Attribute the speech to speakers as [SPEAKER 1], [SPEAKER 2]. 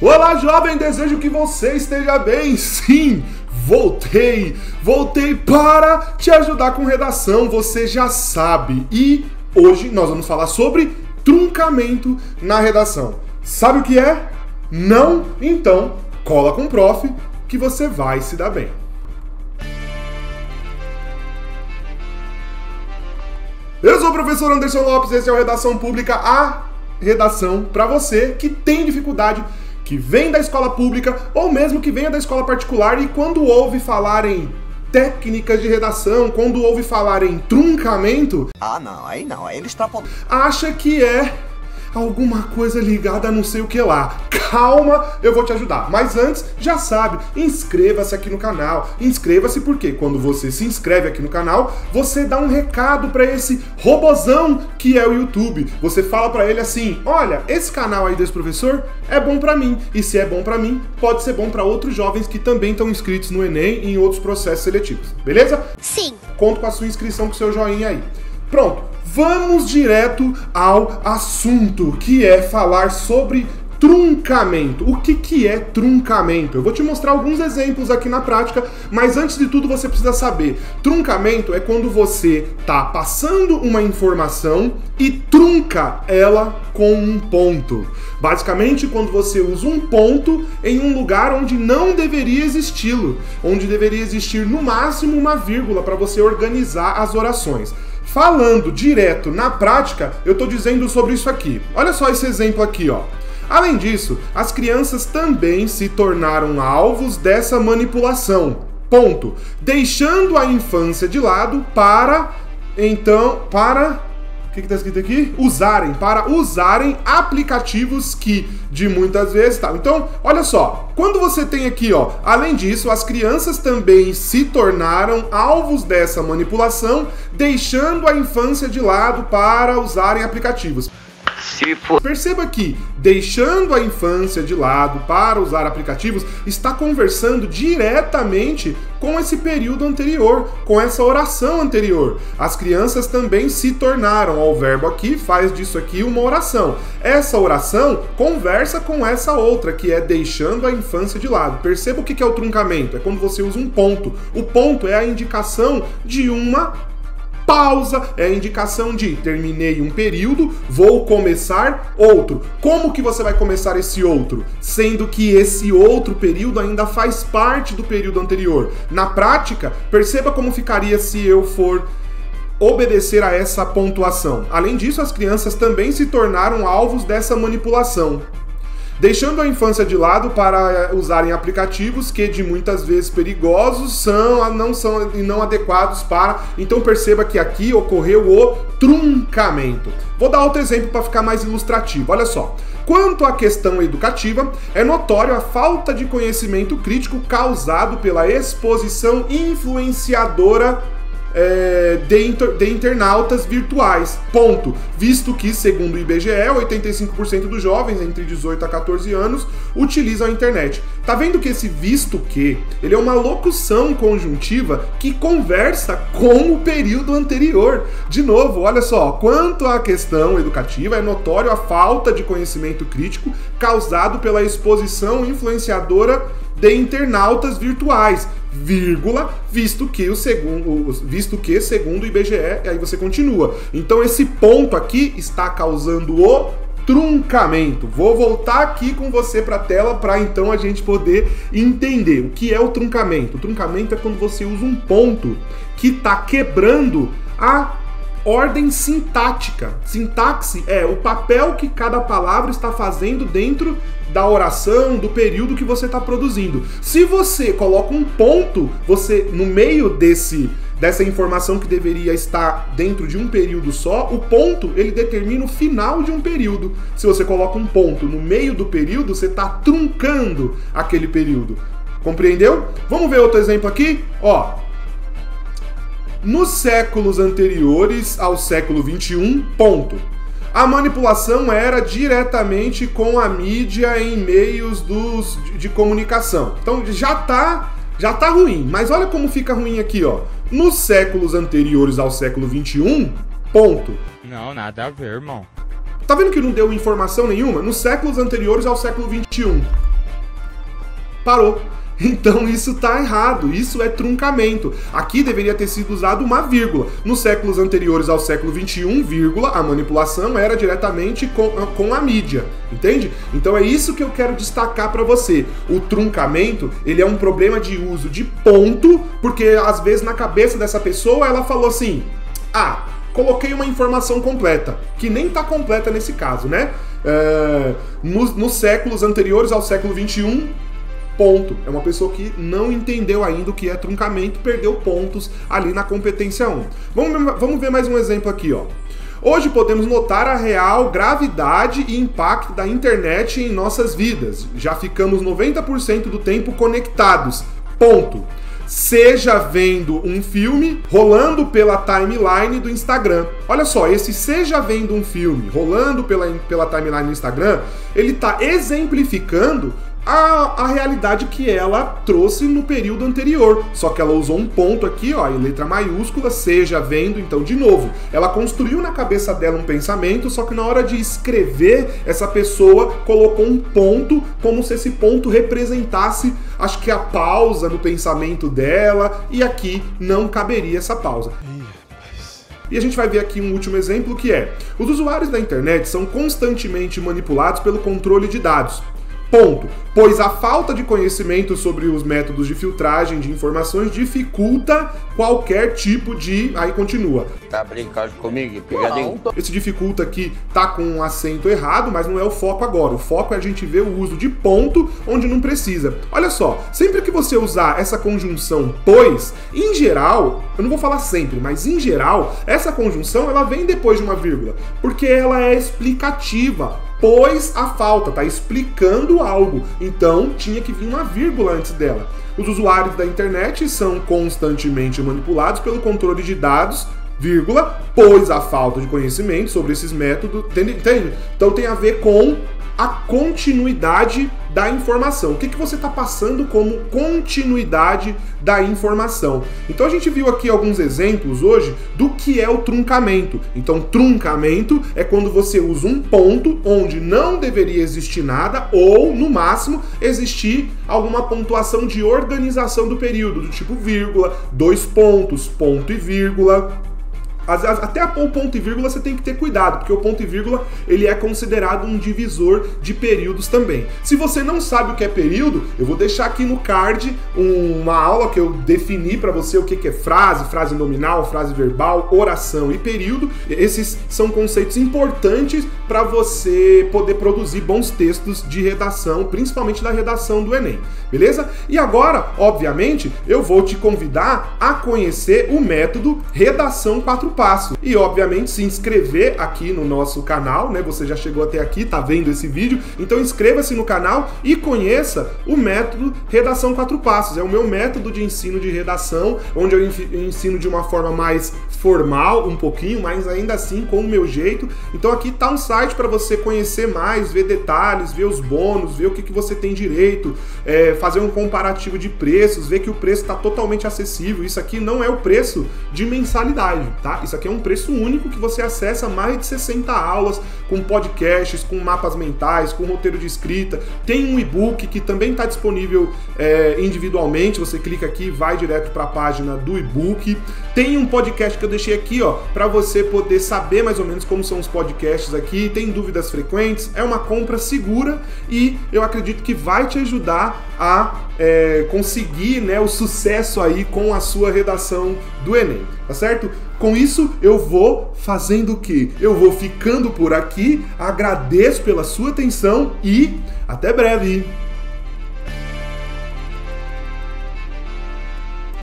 [SPEAKER 1] Olá, jovem, desejo que você esteja bem. Sim, voltei para te ajudar com redação, você já sabe. E hoje nós vamos falar sobre truncamento na redação. Sabe o que é? Não? Então, cola com o prof que você vai se dar bem. Eu sou o professor Anderson Lopes, esse é o Redação Pública, a redação para você que tem dificuldade, que vem da escola pública ou mesmo que venha da escola particular e quando ouve falar em técnicas de redação, quando ouve falar em truncamento...
[SPEAKER 2] aí ele extrapolou.
[SPEAKER 1] Acha que é alguma coisa ligada a não sei o que lá. Calma, eu vou te ajudar. Mas antes, já sabe, inscreva-se aqui no canal. Inscreva-se porque quando você se inscreve aqui no canal, você dá um recado para esse robozão que é o YouTube. Você fala para ele assim, olha, esse canal aí desse professor é bom para mim. E se é bom para mim, pode ser bom para outros jovens que também estão inscritos no Enem e em outros processos seletivos. Beleza?
[SPEAKER 3] Sim. Conto
[SPEAKER 1] com a sua inscrição, com o seu joinha aí. Pronto. Vamos direto ao assunto, que é falar sobre truncamento. O que é truncamento? Eu vou te mostrar alguns exemplos aqui na prática, mas antes de tudo você precisa saber. Truncamento é quando você está passando uma informação e trunca ela com um ponto. Basicamente, quando você usa um ponto em um lugar onde não deveria existi-lo, onde deveria existir no máximo uma vírgula para você organizar as orações. Falando direto na prática, eu estou dizendo sobre isso aqui. Olha só esse exemplo aqui, ó. Além disso, as crianças também se tornaram alvos dessa manipulação. Ponto. Deixando a infância de lado para o que está escrito aqui? Para usarem aplicativos que, de muitas vezes, tá. Então, olha só, quando você tem aqui, ó, além disso, as crianças também se tornaram alvos dessa manipulação, deixando a infância de lado para usarem aplicativos. Perceba que, deixando a infância de lado para usar aplicativos, está conversando diretamente com esse período anterior, com essa oração anterior. As crianças também se tornaram, ó, o verbo aqui faz disso aqui uma oração. Essa oração conversa com essa outra, que é deixando a infância de lado. Perceba o que é o truncamento, é quando você usa um ponto. O ponto é a indicação de uma pausa, é a indicação de terminei um período, vou começar outro. Como que você vai começar esse outro? Sendo que esse outro período ainda faz parte do período anterior. Na prática, perceba como ficaria se eu for obedecer a essa pontuação. Além disso, as crianças também se tornaram alvos dessa manipulação. Deixando a infância de lado para usarem aplicativos que de muitas vezes perigosos não adequados para... Então perceba que aqui ocorreu o truncamento. Vou dar outro exemplo para ficar mais ilustrativo. Olha só. Quanto à questão educativa, é notório a falta de conhecimento crítico causado pela exposição influenciadora de internautas virtuais, ponto. Visto que, segundo o IBGE, 85% dos jovens entre 18 a 14 anos utilizam a internet. Tá vendo que esse visto que, ele é uma locução conjuntiva que conversa com o período anterior. De novo, olha só, quanto à questão educativa, é notório a falta de conhecimento crítico causado pela exposição influenciadora de internautas virtuais, vírgula, visto que segundo o IBGE, aí você continua. Então esse ponto aqui está causando o truncamento. Vou voltar aqui com você para a tela para então a gente poder entender o que é o truncamento. O truncamento é quando você usa um ponto que está quebrando a ordem sintática. Sintaxe é o papel que cada palavra está fazendo dentro da oração, do período que você está produzindo. Se você coloca um ponto, você no meio dessa informação que deveria estar dentro de um período só, o ponto ele determina o final de um período. Se você coloca um ponto no meio do período, você está truncando aquele período. Compreendeu? Vamos ver outro exemplo aqui? Ó. Nos séculos anteriores ao século XXI, ponto. A manipulação era diretamente com a mídia em meios de comunicação. Então já tá ruim, mas olha como fica ruim aqui, ó. Nos séculos anteriores ao século XXI, ponto.
[SPEAKER 4] Não, nada a ver, irmão.
[SPEAKER 1] Tá vendo que não deu informação nenhuma? Nos séculos anteriores ao século XXI. Parou. Então isso está errado, isso é truncamento. Aqui deveria ter sido usado uma vírgula. Nos séculos anteriores ao século XXI, vírgula, a manipulação era diretamente com a mídia, entende? Então é isso que eu quero destacar para você. O truncamento, ele é um problema de uso de ponto, porque às vezes na cabeça dessa pessoa ela falou assim, coloquei uma informação completa, que nem está completa nesse caso, né? Nos séculos anteriores ao século XXI, ponto. É uma pessoa que não entendeu ainda o que é truncamento, perdeu pontos ali na competência 1. Vamos ver mais um exemplo aqui, ó. Hoje podemos notar a real gravidade e impacto da internet em nossas vidas. Já ficamos 90% do tempo conectados. Ponto. Seja vendo um filme, rolando pela timeline do Instagram. Olha só, esse seja vendo um filme, rolando pela timeline do Instagram, ele está exemplificando a realidade que ela trouxe no período anterior. Só que ela usou um ponto aqui, ó, em letra maiúscula, seja vendo, então, de novo. Ela construiu na cabeça dela um pensamento, só que na hora de escrever, essa pessoa colocou um ponto, como se esse ponto representasse, acho que a pausa no pensamento dela, e aqui não caberia essa pausa. E a gente vai ver aqui um último exemplo, que é: os usuários da internet são constantemente manipulados pelo controle de dados. Ponto. Pois a falta de conhecimento sobre os métodos de filtragem de informações dificulta qualquer tipo de... Aí continua.
[SPEAKER 2] Tá brincando comigo? Pegadinho?
[SPEAKER 1] Esse dificulta aqui tá com um acento errado, mas não é o foco agora. O foco é a gente ver o uso de ponto onde não precisa. Olha só, sempre que você usar essa conjunção pois, em geral, eu não vou falar sempre, mas em geral, essa conjunção ela vem depois de uma vírgula, porque ela é explicativa. Pois a falta, tá explicando algo, então tinha que vir uma vírgula antes dela. Os usuários da internet são constantemente manipulados pelo controle de dados, vírgula, pois a falta de conhecimento sobre esses métodos, entende? Então tem a ver com a continuidade da informação. O que você está passando como continuidade da informação? Então a gente viu aqui alguns exemplos hoje do que é o truncamento. Então truncamento é quando você usa um ponto onde não deveria existir nada ou, no máximo, existir alguma pontuação de organização do período, do tipo vírgula, dois pontos, ponto e vírgula. Até o ponto e vírgula você tem que ter cuidado, porque o ponto e vírgula ele é considerado um divisor de períodos também. Se você não sabe o que é período, eu vou deixar aqui no card uma aula que eu defini para você o que é frase, frase nominal, frase verbal, oração e período. Esses são conceitos importantes para você poder produzir bons textos de redação, principalmente da redação do Enem, beleza? E agora, obviamente, eu vou te convidar a conhecer o método Redação 4 Passos. E, obviamente, se inscrever aqui no nosso canal, né? Você já chegou até aqui, tá vendo esse vídeo, então inscreva-se no canal e conheça o método Redação 4 Passos. É o meu método de ensino de redação, onde eu ensino de uma forma mais formal, um pouquinho, mas ainda assim com o meu jeito. Então aqui tá um site para você conhecer mais, ver detalhes, ver os bônus, ver o que você tem direito, fazer um comparativo de preços, ver que o preço está totalmente acessível. Isso aqui não é o preço de mensalidade, tá? Isso aqui é um preço único que você acessa mais de 60 aulas, com podcasts, com mapas mentais, com roteiro de escrita. Tem um e-book que também está disponível individualmente. Você clica aqui e vai direto para a página do e-book. Tem um podcast que eu deixei aqui, ó, para você poder saber mais ou menos como são os podcasts aqui. Tem dúvidas frequentes, é uma compra segura e eu acredito que vai te ajudar a conseguir, né, o sucesso aí com a sua redação do Enem, tá certo? Com isso, eu vou fazendo o quê? Eu vou ficando por aqui, agradeço pela sua atenção e até breve!